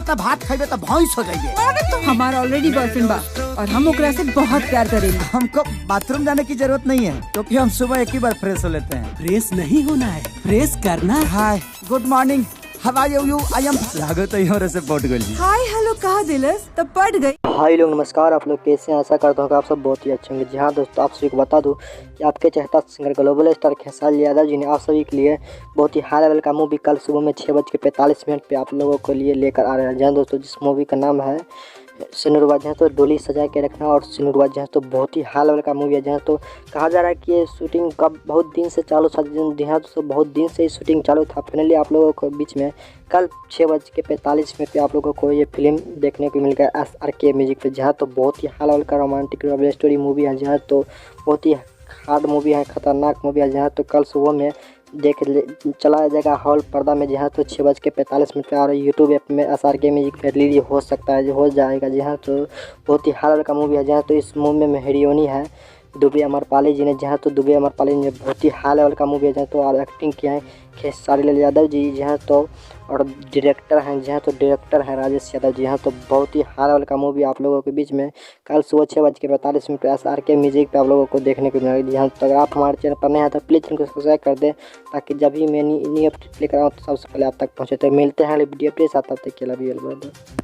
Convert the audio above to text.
तब भात खाइबे तब भैंस हो जाइए। हमारा ऑलरेडी बॉयफ्रेंड बा और हम ओकरा से बहुत प्यार करेंगे। हमको बाथरूम जाने की जरूरत नहीं है क्योंकि हम सुबह एक ही बार फ्रेश हो लेते हैं। फ्रेश नहीं होना है, फ्रेश करना है। Hi good morning, how are you? I am लागो तो यहाँ से पट गई। हाय हेलो कहा दिलस तब पड़ गई। हाय लोग नमस्कार, आप लोग कैसे हैं? आशा करता हूँ कि आप सब बहुत ही अच्छे होंगे। जी हाँ दोस्तों, आप सभी को बता दूं कि आपके चहेता singer global star Khesari Yadav ji ने आप सभी के लिए बहुत ही हाई लेवल का मूवी कल सुबह में 6:45 पे आप लोगों के लिए लेकर आ रहे हैं। जी हाँ दोस्तों, जिस मूवी का नाम है सिनुरवा। जहाँ तो डोली सजा के रखना और सिनुरवा जहाँ तो बहुत ही हाई लेवल का मूवी है। जहाँ तो कहा जा रहा है कि ये शूटिंग कब बहुत दिन से चालू था। जहाँ तो बहुत दिन से शूटिंग चालू था। फाइनली आप लोगों को बीच में कल 6:45 पे आप लोगों को ये फिल्म देखने को मिल गया SRK म्यूजिक पे। जहाँ तो बहुत ही हाई लेवल का रोमांटिक लव स्टोरी मूवी है। जहाँ तो बहुत ही हार्ड मूवी है, खतरनाक मूवी है। जहाँ तो कल सुबह में चलाया जाएगा हॉल पर्दा में। जहाँ तो 6:45 पे आ रही यूट्यूब ऐप में SRK म्यूजिक पे रिलीज हो सकता है, हो जाएगा। जहाँ तो बहुत ही हाई लेवल का मूवी है। जहाँ तो इस मूवी में हीरोइनी है दुबे अमरपाली जी ने। जहाँ तो दुबे अमरपाली ने बहुत ही हाई लेवल का मूवी है। जहाँ तो और एक्टिंग किया है खेसारी यादव जी। जहाँ तो और डायरेक्टर हैं राजेश यादव जी। यहाँ तो बहुत ही हाई लेवल का मूवी आप लोगों के बीच में कल सुबह 6:45 पे SRK म्यूजिक पे आप लोगों को देखने को मिलेगा। यहाँ तो अगर आप हमारे चैनल पर नए हैं तो प्लीज़ चैनल को सब्सक्राइब कर दें ताकि जब भी मैं न्यू अपडेट लेकर आऊँ तो सबसे पहले आप तक पहुँचे। तो मिलते हैं वीडियो प्लीज़ आता तक के लिए।